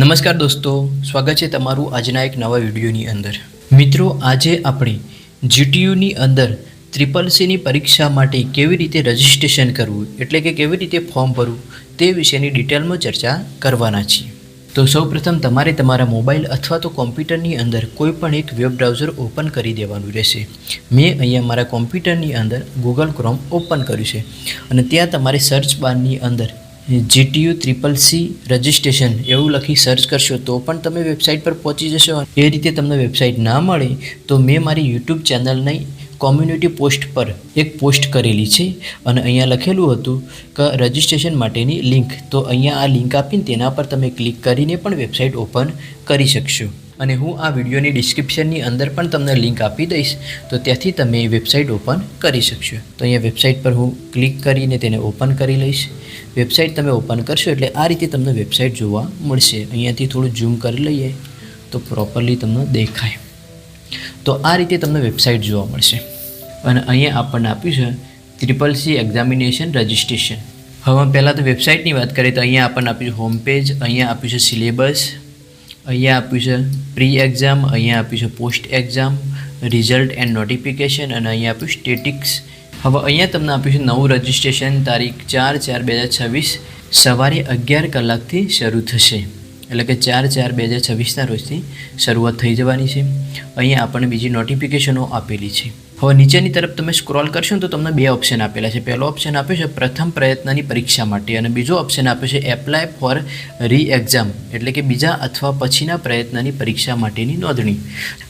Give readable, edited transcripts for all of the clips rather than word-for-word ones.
નમસ્કાર દોસ્તો, સ્વાગત છે તમારું આજના એક નવા વિડીયોની અંદર. મિત્રો, આજે આપણે જીટીયુની અંદર CCC પરીક્ષા માટે કેવી રીતે રજિસ્ટ્રેશન કરવું, એટલે કે કેવી રીતે ફોર્મ ભરવું તે વિશેની ડિટેલમાં ચર્ચા કરવાના છીએ. તો સૌપ્રથમ તમારે તમારા મોબાઈલ અથવા તો કોમ્પ્યુટરની અંદર કોઈ પણ એક વેબ બ્રાઉઝર ઓપન કરી દેવાનું રહેશે. મેં અહીંયા મારા કોમ્પ્યુટરની અંદર ગૂગલ ક્રોમ ઓપન કર્યું છે અને ત્યાં તમારે સર્ચ બારની અંદર GTU CCC રજિસ્ટ્રેશન એવું લખી સર્ચ કરશો તો પણ તમે વેબસાઇટ પર પહોંચી જશો. એ રીતે તમને વેબસાઇટ ના મળે તો મેં મારી યુટ્યુબ ચેનલની કોમ્યુનિટી પોસ્ટ પર એક પોસ્ટ કરેલી છે અને અહીંયા લખેલું હતું કે રજિસ્ટ્રેશન માટેની લિંક. તો અહીંયા આ લિંક આપીને તેના પર તમે ક્લિક કરીને પણ વેબસાઇટ ઓપન કરી શકશો. અને હું આ વિડીયોની ડિસ્ક્રિપ્શનની અંદર પણ તમને લિંક આપી દઈશ, તો ત્યાંથી તમે વેબસાઇટ ઓપન કરી શકશો. તો અહીંયા વેબસાઇટ પર હું ક્લિક કરીને તેને ઓપન કરી લઈશ. વેબસાઇટ તમે ઓપન કરશો એટલે આ રીતે તમને વેબસાઇટ જોવા મળશે. અહીંયાથી થોડું ઝૂમ કરી લઈએ તો પ્રોપરલી તમને દેખાય. તો આ રીતે તમને વેબસાઇટ જોવા મળશે અને અહીંયા આપણને આપ્યું છે CCC એક્ઝામિનેશન રજિસ્ટ્રેશન. હવે પહેલાં તો વેબસાઇટની વાત કરીએ તો અહીંયા આપણને આપ્યું છે હોમ પેજ, અહીંયા આપ્યું છે સિલેબસ, અહીંયા આપ્યું છે પ્રી એક્ઝામ, અહીંયા આપ્યું છે post exam, result and notification અને અહીંયા આપ્યું સ્ટેટિક્સ. હવે અહીંયા તમને આપ્યું છે નવું રજિસ્ટ્રેશન તારીખ 4/4/2026 સવારે 11 કલાકથી શરૂ થશે. એટલે કે 4/4/2026ના રોજથી શરૂઆત થઈ જવાની છે. અહીંયા આપણને બીજી નોટિફિકેશનો આપેલી છે. હવે નીચેની તરફ તમે સ્ક્રોલ કરશો ને તો તમને બે ઓપ્શન આપેલા છે. પહેલો ઓપ્શન આપ્યો છે પ્રથમ પ્રયત્નની પરીક્ષા માટે અને બીજો ઓપ્શન આપ્યો છે એપ્લાય ફોર રી એક્ઝામ, એટલે કે બીજા અથવા પછીના પ્રયત્નની પરીક્ષા માટેની નોંધણી.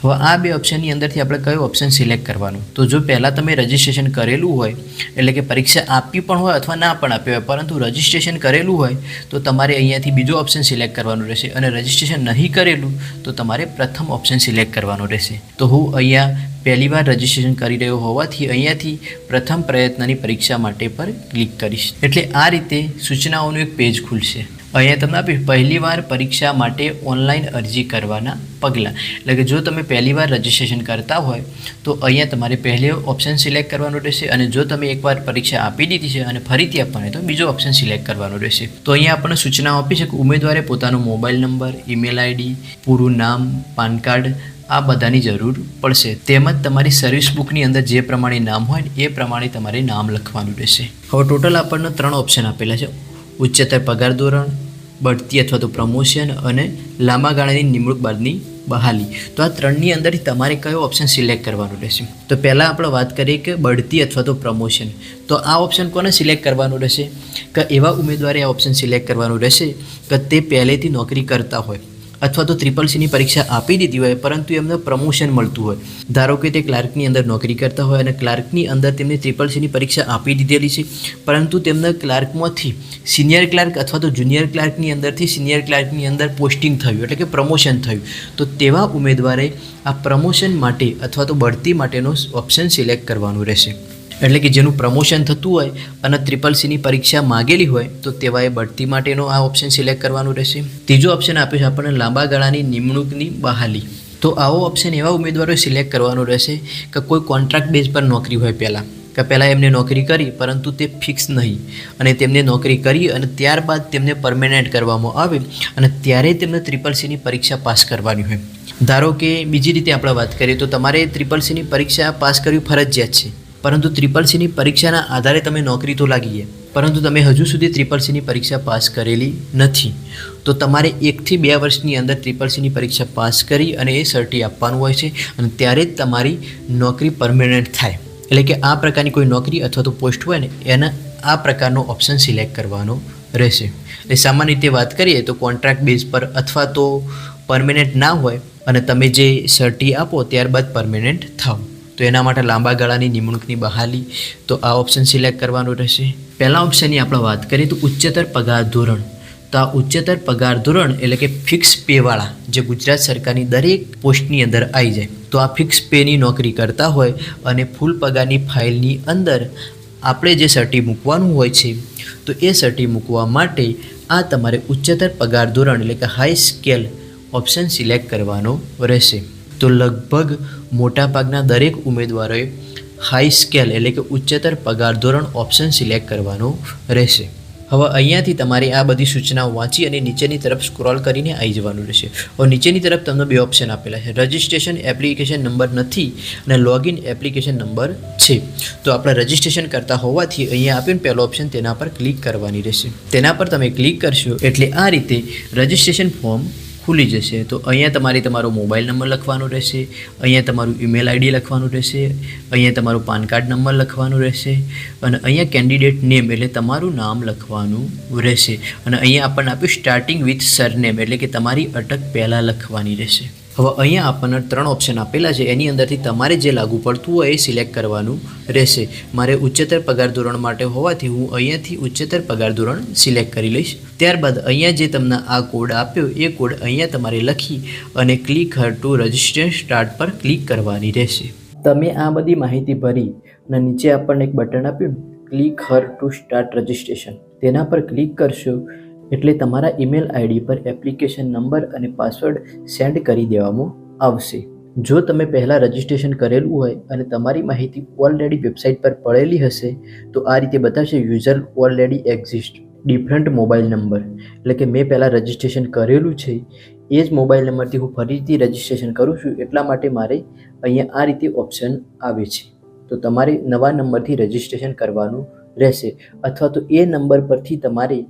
હવે આ બે ઓપ્શનની અંદરથી આપણે કયો ઓપ્શન સિલેક્ટ કરવાનું? તો જો પહેલાં તમે રજિસ્ટ્રેશન કરેલું હોય, એટલે કે પરીક્ષા આપી પણ હોય અથવા ના પણ આપી હોય, પરંતુ રજિસ્ટ્રેશન કરેલું હોય તો તમારે અહીંયાથી બીજો ઓપ્શન સિલેક્ટ કરવાનું રહેશે અને રજિસ્ટ્રેશન નહીં કરેલું તો તમારે પ્રથમ ઓપ્શન સિલેક્ટ કરવાનું રહેશે. તો હું અહીંયા પહેલી વાર રજિસ્ટ્રેશન કરી રહ્યો હોવાથી અહીંયાથી પ્રથમ પ્રયત્નની પરીક્ષા માટે પર ક્લિક કરીશ. એટલે આ રીતે સૂચનાઓનું એક પેજ ખુલશે. અહીંયા તમને આપ્યું પહેલી વાર પરીક્ષા માટે ઓનલાઈન અરજી કરવાના પગલાં. એટલે કે જો તમે પહેલી વાર રજિસ્ટ્રેશન કરતા હોય તો અહીંયા તમારે પહેલો ઓપ્શન સિલેક્ટ કરવાનું રહેશે અને જો તમે એકવાર પરીક્ષા આપી દીધી છે અને ફરીથી આપવાની તો બીજો ઓપ્શન સિલેક્ટ કરવાનું રહેશે. તો અહીંયા આપણને સૂચનાઓ આપી છે કે ઉમેદવારે પોતાનો મોબાઈલ નંબર, ઈમેલ આઈડી, પૂરું નામ, પાન કાર્ડ આ બધાની જરૂર પડશે. તેમજ તમારી સર્વિસ બુકની અંદર જે પ્રમાણે નામ હોય ને એ પ્રમાણે તમારે નામ લખવાનું રહેશે. હવે ટોટલ આપણને 3 ઓપ્શન આપેલા છે: ઉચ્ચતર પગાર ધોરણ, બઢતી અથવા તો પ્રમોશન અને લાંબા ગાળાની નિમણૂક બાદની બહાલી. તો આ 3ની અંદરથી તમારે કયો ઓપ્શન સિલેક્ટ કરવાનું રહેશે? તો પહેલાં આપણે વાત કરીએ કે બઢતી અથવા તો પ્રમોશન. તો આ ઓપ્શન કોને સિલેક્ટ કરવાનું રહેશે? કે એવા ઉમેદવારે આ ઓપ્શન સિલેક્ટ કરવાનું રહેશે કે તે પહેલેથી નોકરી કરતા હોય અથવા તો CCCની પરીક્ષા આપી દીધી હોય પરંતુ એમને પ્રમોશન મળતું હોય. ધારો કે તે ક્લાર્કની અંદર નોકરી કરતા હોય અને ક્લાર્કની અંદર તેમને CCCની પરીક્ષા આપી દીધેલી છે પરંતુ તેમને ક્લાર્કમાંથી સિનિયર ક્લાર્ક અથવા તો જુનિયર ક્લાર્કની અંદરથી સિનિયર ક્લાર્કની અંદર પોસ્ટિંગ થયું, એટલે કે પ્રમોશન થયું. તો તેવા ઉમેદવારે આ પ્રમોશન માટે અથવા તો બઢતી માટેનો ઓપ્શન સિલેક્ટ કરવાનું રહેશે. એટલે કે જેનું પ્રમોશન થતું હોય અને CCCની પરીક્ષા માગેલી હોય તો તેવાએ બઢતી માટેનો આ ઓપ્શન સિલેક્ટ કરવાનું રહેશે. ત્રીજો ઓપ્શન આપ્યો છે આપણને લાંબા ગાળાની નિમણૂકની બહાલી. તો આવો ઓપ્શન એવા ઉમેદવારોએ સિલેક્ટ કરવાનું રહેશે કે કોઈ કોન્ટ્રાક્ટ બેઝ પર નોકરી હોય પહેલાં એમને નોકરી કરી પરંતુ તે ફિક્સ નહીં અને તેમને નોકરી કરી અને ત્યારબાદ તેમને પરમેનન્ટ કરવામાં આવે અને ત્યારે તેમને CCCની પરીક્ષા પાસ કરવાની હોય. ધારો કે બીજી રીતે આપણે વાત કરીએ તો તમારે CCCની પરીક્ષા પાસ કરવી ફરજિયાત છે પરંતુ CCCની પરીક્ષાના આધારે તમે નોકરી તો લાગી ગયા પરંતુ તમે હજુ સુધી CCCની પરીક્ષા પાસ કરેલી નથી. તો તમારે 1 થી 2 વર્ષની અંદર CCCની પરીક્ષા પાસ કરી અને એ સર્ટી આપવાનું હોય છે અને ત્યારે જ તમારી નોકરી પરમેનન્ટ થાય. એટલે કે આ પ્રકારની કોઈ નોકરી અથવા તો પોસ્ટ હોય ને એના આ પ્રકારનો ઓપ્શન સિલેક્ટ કરવાનો રહેશે. એટલે સામાન્ય રીતે વાત કરીએ તો કોન્ટ્રાક્ટ બેઝ પર અથવા તો પરમેનન્ટ ના હોય અને તમે જે સર્ટી આપો ત્યારબાદ પરમેનન્ટ થાવ તો એના માટે લાંબા ગાળાની નિમણૂકની બહાલી. તો આ ઓપ્શન સિલેક્ટ કરવાનું રહેશે. પહેલા ઓપ્શનની આપણે વાત કરીએ તો ઉચ્ચતર પગાર ધોરણ. તો આ ઉચ્ચતર પગાર ધોરણ એટલે કે ફિક્સ પેવાળા જે ગુજરાત સરકારની દરેક પોસ્ટની અંદર આવી જાય. તો આ ફિક્સ પેની નોકરી કરતા હોય અને ફૂલ પગારની ફાઇલની અંદર આપણે જે સર્ટી મૂકવાનું હોય છે તો એ સર્ટી મૂકવા માટે આ તમારે ઉચ્ચતર પગાર ધોરણ એટલે કે હાઈ સ્કેલ ઓપ્શન સિલેક્ટ કરવાનો રહેશે. તો લગભગ મોટાભાગના દરેક ઉમેદવારોએ હાઈ સ્કેલ એટલે કે ઉચ્ચતર પગાર ધોરણ ઓપ્શન સિલેક્ટ કરવાનો રહેશે. હવે અહીંયાથી તમારે આ બધી સૂચનાઓ વાંચી અને નીચેની તરફ સ્ક્રોલ કરીને આવી જવાનું રહેશે. હવે નીચેની તરફ તમને 2 ઓપ્શન આપેલા છે, રજિસ્ટ્રેશન એપ્લિકેશન નંબર નથી અને લોગિન એપ્લિકેશન નંબર છે. તો આપણે રજિસ્ટ્રેશન કરતા હોવાથી અહીંયા આપ્યું પહેલો ઓપ્શન, તેના પર ક્લિક કરવાની રહેશે. તેના પર તમે ક્લિક કરશો એટલે આ રીતે રજિસ્ટ્રેશન ફોર્મ ખુલી જશે. તો અહીંયા તમારે તમારો મોબાઈલ નંબર લખવાનો રહેશે, અહીંયા તમારું ઈમેલ આઈડી લખવાનું રહેશે, અહીંયા તમારું પાન કાર્ડ નંબર લખવાનું રહેશે અને અહીંયા કેન્ડિડેટ નેમ એટલે તમારું નામ લખવાનું રહેશે અને અહીંયા આપણને આપ્યું સ્ટાર્ટિંગ વિથ સરનેમ એટલે કે તમારી અટક પહેલાં લખવાની રહેશે. હવે અહીંયા આપણને 3 ઓપ્શન આપેલા છે, એની અંદરથી તમારે જે લાગુ પડતું હોય એ સિલેક્ટ કરવાનું રહેશે. મારે ઉચ્ચતર પગાર ધોરણ માટે હોવાથી હું અહીંયાથી ઉચ્ચતર પગાર ધોરણ સિલેક્ટ કરી લઈશ. ત્યારબાદ અહીંયા જે તમને આ કોડ આપ્યો એ કોડ અહીંયા તમારે લખી અને click her to register start પર ક્લિક કરવાની રહેશે. તમે આ બધી માહિતી ભરી અને નીચે આપણને એક બટન આપ્યું click her to start registration, તેના પર ક્લિક કરશો એટલે તમારા ઈમેલ આઈડી પર એપ્લિકેશન નંબર અને પાસવર્ડ સેન્ડ કરી દેવામાં આવશે. જો તમે પહેલાં રજિસ્ટ્રેશન કરેલું હોય અને તમારી માહિતી ઓલરેડી વેબસાઇટ પર પડેલી હશે તો આ રીતે બતાવશે user already exist different mobile number, એટલે કે મેં પહેલાં રજિસ્ટ્રેશન કરેલું છે એ જ મોબાઈલ નંબરથી હું ફરીથી રજિસ્ટ્રેશન કરું છું, એટલા માટે મારે અહીંયા આ રીતે ઓપ્શન આવે છે. તો તમારે નવા નંબરથી રજિસ્ટ્રેશન કરવાનું રહેશે અથવા તો એ નંબર પરથી તમારે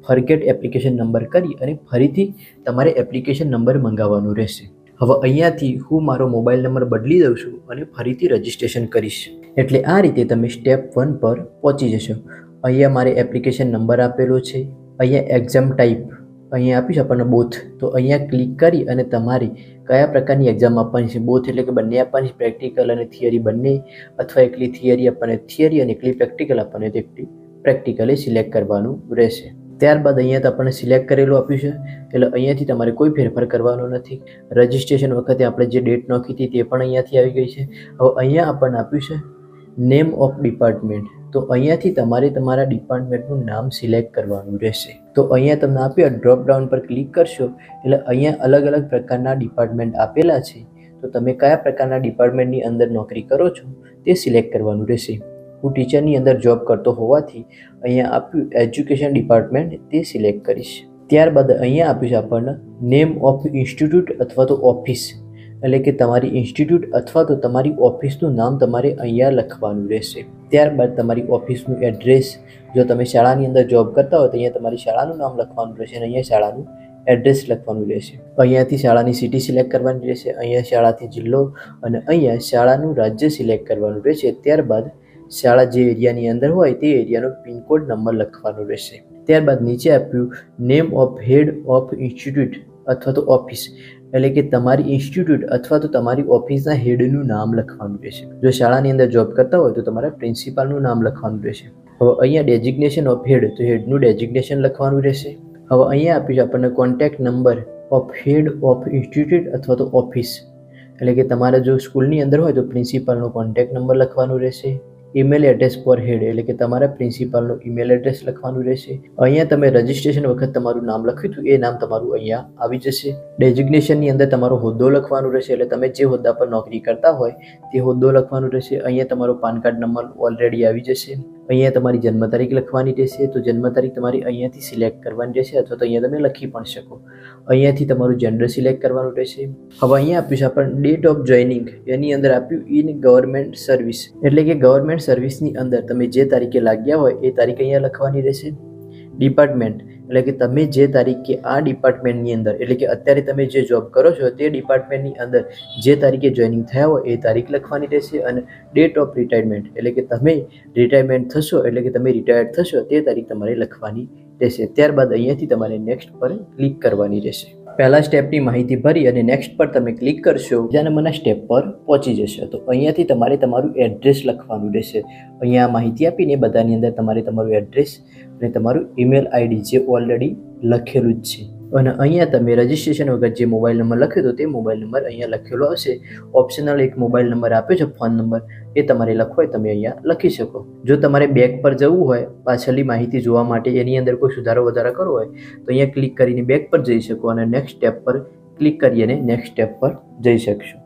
ફરગેટ એપ્લિકેશન નંબર કરી અને ફરીથી તમારે એપ્લિકેશન નંબર મંગાવવાનો રહેશે. હવે અહીંયાથી હું મારો મોબાઈલ નંબર બદલી દઉં છું અને ફરીથી રજિસ્ટ્રેશન કરીશ. એટલે આ રીતે તમે સ્ટેપ 1 પર પહોંચી જશો. અહીંયા મારે એપ્લિકેશન નંબર આપેલો છે, અહીંયા એક્ઝામ ટાઈપ અહીંયા આપીશ આપણને બોથ, તો અહીંયા ક્લિક કરી અને તમારે કયા પ્રકારની એક્ઝામ આપવાની છે, બોથ એટલે કે બંને આપવાની, પ્રેક્ટિકલ અને થિયરી બંને, અથવા એકલી થિયરી આપવાની થિયરી અને એકલી પ્રેક્ટિકલ આપવાની તો એકલી પ્રેક્ટિકલી સિલેક્ટ કરવાનું રહેશે. ત્યારબાદ અહીંયા તો આપણને સિલેક્ટ કરેલું આપ્યું છે એટલે અહીંયાથી તમારે કોઈ ફેરફાર કરવાનો નથી. રજિસ્ટ્રેશન વખતે આપણે જે ડેટ નોખી હતી તે પણ અહીંયાથી આવી ગઈ છે. હવે અહીંયા આપણને આપ્યું છે નેમ ઓફ ડિપાર્ટમેન્ટ, તો અહીંયાથી તમારે તમારા ડિપાર્ટમેન્ટનું નામ સિલેક્ટ કરવાનું રહેશે. તો અહીંયા તમને આપ્યું ડ્રોપ ડાઉન પર ક્લિક કરશો એટલે અહીંયા અલગ અલગ પ્રકારના ડિપાર્ટમેન્ટ આપેલા છે, તો તમે કયા પ્રકારના ડિપાર્ટમેન્ટની અંદર નોકરી કરો છો તે સિલેક્ટ કરવાનું રહેશે. હું ટીચરની અંદર જોબ કરતો હોવાથી અહીંયા આપ્યું એજ્યુકેશન ડિપાર્ટમેન્ટ તે સિલેક્ટ કરીશ. ત્યારબાદ અહીંયા આપ્યું છે આપણને નેમ ઓફ ઇન્સ્ટિટ્યૂટ અથવા તો ઓફિસ, એટલે કે તમારી ઇન્સ્ટિટ્યૂટ અથવા તો તમારી ઓફિસનું નામ તમારે અહીંયા લખવાનું રહેશે. ત્યારબાદ તમારી ઓફિસનું એડ્રેસ, જો તમે શાળાની અંદર જોબ કરતા હોય તો અહીંયા તમારી શાળાનું નામ લખવાનું રહેશે અને અહીંયા શાળાનું એડ્રેસ લખવાનું રહેશે. અહીંયાથી શાળાની સિટી સિલેક્ટ કરવાની રહેશે, અહીંયા શાળાથી જિલ્લો અને અહીંયા શાળાનું રાજ્ય સિલેક્ટ કરવાનું રહેશે. ત્યારબાદ શાળા જે એરિયાની અંદર હોય તે એરિયાનો પિનકોડ નંબર લખવાનો રહેશે. ત્યારબાદ નીચે આપ્યું name of head of institute અથવા તો ઓફિસ, એટલે કે તમારી ઇન્સ્ટિટ્યૂટ અથવા તો તમારી ઓફિસના હેડનું નામ લખવાનું રહેશે. જો શાળાની અંદર જોબ કરતા હોય તો તમારા પ્રિન્સિપાલનું નામ લખવાનું રહેશે. હવે અહીંયા ડેઝિગ્નેશન ઓફ હેડ, તો હેડનું ડેઝિગ્નેશન લખવાનું રહેશે. હવે અહીંયા આપ્યું છે આપણને contact number of head of institute અથવા તો ઓફિસ, એટલે કે તમારા જો સ્કૂલની અંદર હોય તો પ્રિન્સિપાલનો કોન્ટેક્ટ નંબર લખવાનું રહેશે. ઈમેલ એડ્રેસ પર હેડ, એટલે કે તમારા પ્રિન્સિપાલનું ઈમેલ એડ્રેસ લખવાનું રહેશે. અહીંયા તમે રજિસ્ટ્રેશન વખત તમારું નામ લખ્યું હતું એ નામ તમારું અહીંયા આવી જશે. ડેઝિગ્નેશનની અંદર તમારો હોદ્દો લખવાનું રહેશે, એટલે તમે જે હોદ્દા પર નોકરી કરતા હોય તે હોદ્દો લખવાનું રહેશે. અહીંયા તમારો પાન કાર્ડ નંબર ઓલરેડી આવી જશે. અહીંયા તમારી જન્મ તારીખ લખવાની રહેશે, તો જન્મ તારીખ તમારી અહીંયાથી સિલેક્ટ કરવાની રહેશે અથવા તો અહીંયા તમે લખી પણ શકો. અહીંયાથી તમારું જેન્ડર સિલેક્ટ કરવાનું રહેશે. હવે અહીંયા આપ્યું છે આપણને ડેટ ઓફ જોઈનિંગ, એની અંદર આપ્યું ઇન ગવર્મેન્ટ સર્વિસ, એટલે કે ગવર્મેન્ટ સર્વિસની અંદર તમે જે તારીખે લાગ્યા હોય એ તારીખ અહીંયા લખવાની રહેશે. ડિપાર્ટમેન્ટ, એટલે કે તમે જે તારીખે આ ડિપાર્ટમેન્ટની અંદર, એટલે કે અત્યારે તમે જે જોબ કરો છો તે ડિપાર્ટમેન્ટની અંદર જે તારીખે જોઈનિંગ થયા હોય એ તારીખ લખવાની રહેશે. અને ડેટ ઓફ રિટાયરમેન્ટ, એટલે કે તમે રિટાયરમેન્ટ થશો, એટલે કે તમે રિટાયર્ડ થશો તે તારીખ તમારે લખવાની રહેશે. ત્યારબાદ અહીંયાથી તમારે નેક્સ્ટ પર ક્લિક કરવાની રહેશે. પહેલા સ્ટેપની માહિતી ભરી અને નેક્સ્ટ પર તમે ક્લિક કરશો, બીજા નંબરના સ્ટેપ પર પહોંચી જશો. તો અહીંયાથી તમારે તમારું એડ્રેસ લખવાનું રહેશે. અહીંયા માહિતી આપીને બધાની અંદર તમારે તમારું એડ્રેસ અને તમારું ઈમેલ આઈડી જે ઓલરેડી લખેલું જ છે. અને અહીંયા તમે રજિસ્ટ્રેશન વખત જે મોબાઈલ નંબર લખ્યો હતો તે મોબાઈલ નંબર અહીંયા લખેલો હશે. ઓપ્શનલ એક મોબાઈલ નંબર આપ્યો છે ફોન નંબર, એ તમારે લખવો હોય તમે અહીંયા લખી શકો. જો તમારે બેક પર જવું હોય પાછળની માહિતી જોવા માટે, એની અંદર કોઈ સુધારો વધારો કરવો હોય તો અહીંયા ક્લિક કરીને બેક પર જઈ શકો અને નેક્સ્ટ સ્ટેપ પર ક્લિક કરી અને નેક્સ્ટ સ્ટેપ પર જઈ શકશો.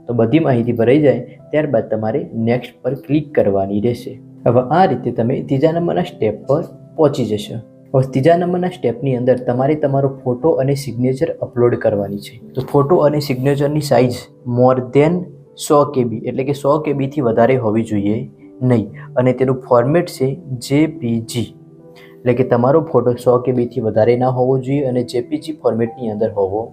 તો બધી માહિતી ભરાઈ જાય ત્યારબાદ તમારે નેક્સ્ટ પર ક્લિક કરવાની રહેશે. હવે આ રીતે તમે ત્રીજા નંબરના સ્ટેપ પર પહોંચી જશો. હવે ત્રીજા નંબરના સ્ટેપની અંદર તમારે તમારો ફોટો અને સિગ્નેચર અપલોડ કરવાની છે. તો ફોટો અને સિગ્નેચરની સાઇઝ મોર દેન 100 KB એટલે કે 100 KBથી વધારે હોવી જોઈએ નહીં, અને તેનું ફોર્મેટ છે JPG એટલે કે તમારો ફોટો 100 KBથી વધારે ના હોવો જોઈએ અને JPG ફોર્મેટની અંદર હોવો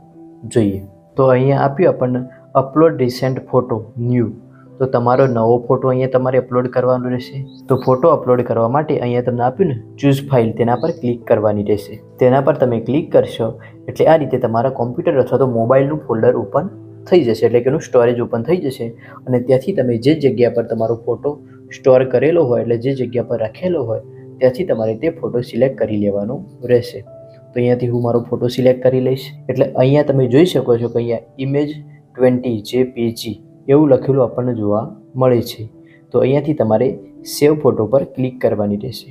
જોઈએ. તો અહીંયા આપ્યું આપણને અપલોડ રિસેન્ટ ફોટો ન્યૂ, તો તમારો નવો ફોટો અહીંયા તમારે અપલોડ કરવાનો રહેશે. તો ફોટો અપલોડ કરવા માટે અહીંયા તમને આપ્યું ને ચૂઝ ફાઇલ, તેના પર ક્લિક કરવાની રહેશે. તેના પર તમે ક્લિક કરશો એટલે આ રીતે તમારા કોમ્પ્યુટર અથવા તો મોબાઈલનું ફોલ્ડર ઓપન થઈ જશે, એટલે કે એનું સ્ટોરેજ ઓપન થઈ જશે અને ત્યાંથી તમે જે જગ્યા પર તમારો ફોટો સ્ટોર કરેલો હોય એટલે જે જગ્યા પર રાખેલો હોય ત્યાંથી તમારે તે ફોટો સિલેક્ટ કરી લેવાનો રહેશે. તો અહીંયાથી હું મારો ફોટો સિલેક્ટ કરી લઈશ. એટલે અહીંયા તમે જોઈ શકો છો કે અહીંયા ઇમેજ 20 JPG એવું લખેલું આપણને જોવા મળે છે. તો અહીંયાથી તમારે સેવ ફોટો પર ક્લિક કરવાની રહેશે.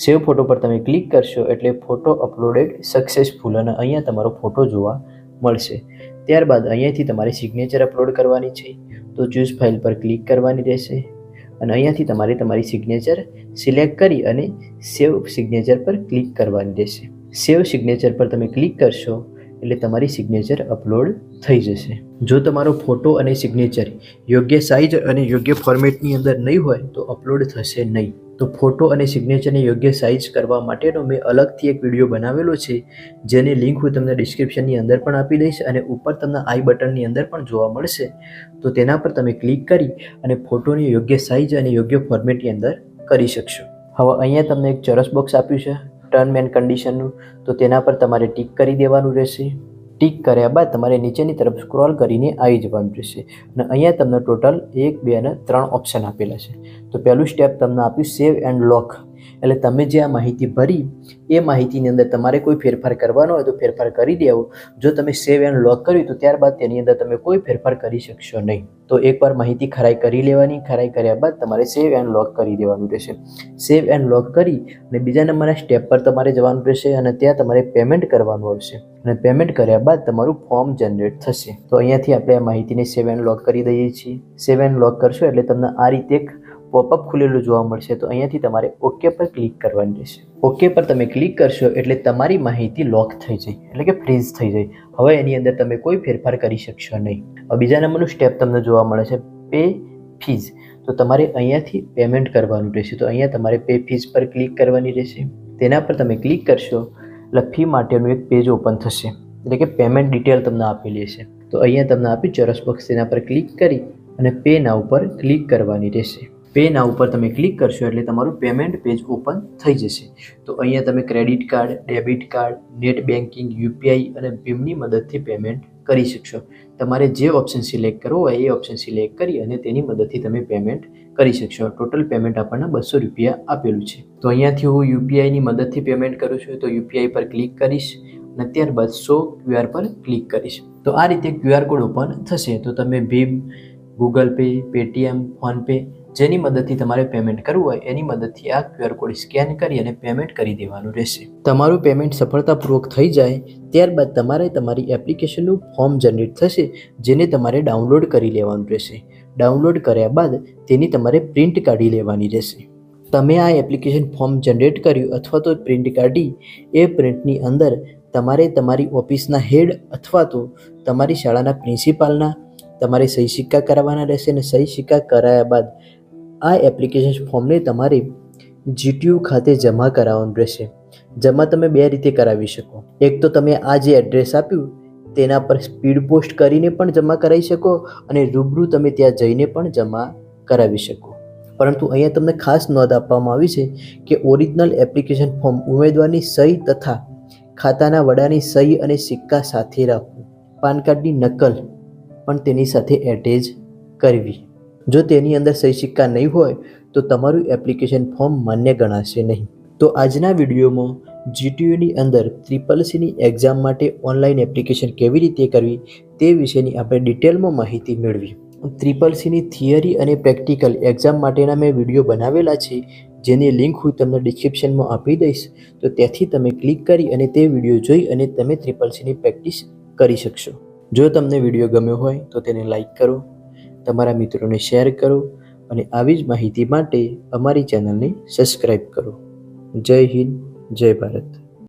સેવ ફોટો પર તમે ક્લિક કરશો એટલે ફોટો અપલોડેડ સક્સેસફુલ અને અહીંયા તમારો ફોટો જોવા મળશે. ત્યારબાદ અહીંયાથી તમારે સિગ્નેચર અપલોડ કરવાની છે. તો ચૂઝ ફાઇલ પર ક્લિક કરવાની રહેશે અને અહીંયાથી તમારે તમારી સિગ્નેચર સિલેક્ટ કરી અને સેવ સિગ્નેચર પર ક્લિક કરવાની રહેશે. સેવ સિગ્નેચર પર તમે ક્લિક કરશો એટલે તમારી સિગ્નેચર અપલોડ થઈ જશે. જો તમારો ફોટો અને સિગ્નેચર યોગ્ય સાઇઝ અને યોગ્ય ફોર્મેટની અંદર નહીં હોય તો અપલોડ થશે નહીં. તો ફોટો અને સિગ્નેચરને યોગ્ય સાઇઝ કરવા માટેનો મેં અલગથી એક વિડીયો બનાવેલો છે, જેની લિંક હું તમને ડિસ્ક્રિપ્શનની અંદર પણ આપી દઈશ અને ઉપર તમને આઈ બટનની અંદર પણ જોવા મળશે. તો તેના પર તમે ક્લિક કરી અને ફોટોની યોગ્ય સાઇઝ અને યોગ્ય ફોર્મેટની અંદર કરી શકશો. હવે અહીંયા તમને એક ચોરસ બોક્સ આપ્યું છે ટર્મ એન્ડ કન્ડિશનનું, તો તેના પર તમારે ટિક કરી દેવાનું રહેશે. ટિક કર્યા બાદ તમારે નીચેની તરફ સ્ક્રોલ કરીને આવી જવાનું રહેશે અને અહીંયા તમને ટોટલ 1, 2 અને 3 ઓપ્શન આપેલા છે. તો પહેલું સ્ટેપ તમને આપ્યું સેવ એન્ડ લોક, એટલે તમે જે આ માહિતી ભરી એ માહિતીની અંદર તમારે કોઈ ફેરફાર કરવાનો હોય તો ફેરફાર કરી દેવો. જો તમે સેવ એન્ડ લોક કર્યું તો ત્યારબાદ તેની અંદર તમે કોઈ ફેરફાર કરી શકશો નહીં. તો એકવાર માહિતી ખરાઈ કરી લેવાની, ખરાઈ કર્યા બાદ તમારે સેવ એન્ડ લોક કરી દેવાનું રહેશે. સેવ એન્ડ લોક કરી અને બીજા નંબરના સ્ટેપ પર તમારે જવાનું રહેશે અને ત્યાં તમારે પેમેન્ટ કરવાનું આવશે અને પેમેન્ટ કર્યા બાદ તમારું ફોર્મ જનરેટ થશે. તો અહીંયાથી આપણે આ માહિતીને સેવ એન્ડ લોક કરી દઈએ છીએ. સેવ એન્ડ લોક કરશો એટલે તમને આ રીતે એક પોપઅપ ખુલેલું જોવા મળશે. તો અહીંયાથી તમારે ઓકે પર ક્લિક કરવાની રહેશે. ઓકે પર તમે ક્લિક કરશો એટલે તમારી માહિતી લોક થઈ જાય, એટલે કે ફ્રીઝ થઈ જાય. હવે એની અંદર તમે કોઈ ફેરફાર કરી શકશો નહીં. હવે બીજા નંબરનું સ્ટેપ તમને જોવા મળે છે પે ફીઝ, તો તમારે અહીંયાથી પેમેન્ટ કરવાનું રહેશે. તો અહીંયા તમારે પે ફીઝ પર ક્લિક કરવાની રહેશે. તેના પર તમે ક્લિક કરશો એટલે ફી માટેનું એક પેજ ઓપન થશે, એટલે કે પેમેન્ટ ડિટેલ તમને આપેલી હશે. તો અહીંયા તમને આપી ચોરસ બોક્સ, તેના પર ક્લિક કરી અને પે નાઉ પર ક્લિક કરવાની રહેશે. પે નાઉ પર તમે ક્લિક કરશો એટલે તમારું પેમેન્ટ પેજ ઓપન થઈ જશે. તો અહીંયા તમે credit card, debit card, net banking, UPI અને ભીમની મદદથી પેમેન્ટ કરી શકશો. તમારે જે ઓપ્શન સિલેક્ટ કરવો હોય એ ઓપ્શન સિલેક્ટ કરી અને તેની મદદથી તમે પેમેન્ટ કરી શકશો. ટોટલ પેમેન્ટ આપણને 200 રૂપિયા આપેલું છે. તો અહીંયાથી હું UPIની મદદથી પેમેન્ટ કરું છું, તો UPI પર ક્લિક કરીશ અને ત્યારબાદ શો QR પર ક્લિક કરીશ. તો આ રીતે QR કોડ ઓપન થશે. તો તમે ભીમ, ગૂગલ પે, પેટીએમ, ફોનપે જેની મદદથી તમારે પેમેન્ટ કરવું હોય એની મદદથી આ QR કોડ સ્કેન કરી અને પેમેન્ટ કરી દેવાનું રહેશે. તમારું પેમેન્ટ સફળતાપૂર્વક થઈ જાય ત્યારબાદ તમારે તમારી એપ્લિકેશનનું ફોર્મ જનરેટ થશે, જેને તમારે ડાઉનલોડ કરી લેવાનું રહેશે. ડાઉનલોડ કર્યા બાદ તેની તમારે પ્રિન્ટ કાઢી લેવાની રહેશે. તમે આ એપ્લિકેશન ફોર્મ જનરેટ કર્યું અથવા તો પ્રિન્ટ કાઢી એ પ્રિન્ટની અંદર તમારે તમારી ઓફિસના હેડ અથવા તો તમારી શાળાના પ્રિન્સિપાલના તમારે સહી સિક્કા કરાવવાના રહેશે અને સહી સિક્કા કરાયા બાદ આ એપ્લિકેશન ફોર્મને તમારે GTU ખાતે જમા કરાવવાનું રહેશે. જમા તમે 2 રીતે કરાવી શકો. એક તો તમે આ જે એડ્રેસ આપ્યું તેના પર સ્પીડ પોસ્ટ કરીને પણ જમા કરાવી શકો અને રૂબરૂ તમે ત્યાં જઈને પણ જમા કરાવી શકો. પરંતુ અહીંયા તમને ખાસ નોંધ આપવામાં આવી છે કે ઓરિજિનલ એપ્લિકેશન ફોર્મ ઉમેદવારની સહી તથા ખાતાના વડાની સહી અને સિક્કા સાથે રાખવું. પાન કાર્ડની નકલ પણ તેની સાથે એટેચ કરવી. જો તેની અંદર સહી સિક્કા નહીં હોય તો તમારું એપ્લિકેશન ફોર્મ માન્ય ગણાશે નહીં. તો આજના વિડીયોમાં GTUની અંદર CCCની એક્ઝામ માટે ઓનલાઈન એપ્લિકેશન કેવી રીતે કરવી તે વિશેની આપણે ડિટેલમાં માહિતી મેળવી. CCCની થિયરી અને પ્રેક્ટિકલ એક્ઝામ માટેના મેં વિડીયો બનાવેલા છે, જેની લિંક હું તમને ડિસ્ક્રિપ્શનમાં આપી દઈશ. તો ત્યાંથી તમે ક્લિક કરી અને તે વિડીયો જોઈ અને તમે CCCની પ્રેક્ટિસ કરી શકશો. જો તમને વિડીયો ગમ્યો હોય તો તેને લાઈક કરો, તમારા મિત્રોને શેર કરો અને આવી જ માહિતી માટે અમારી ચેનલને સબસ્ક્રાઈબ કરો. જય હિન્દ. જય ભારત.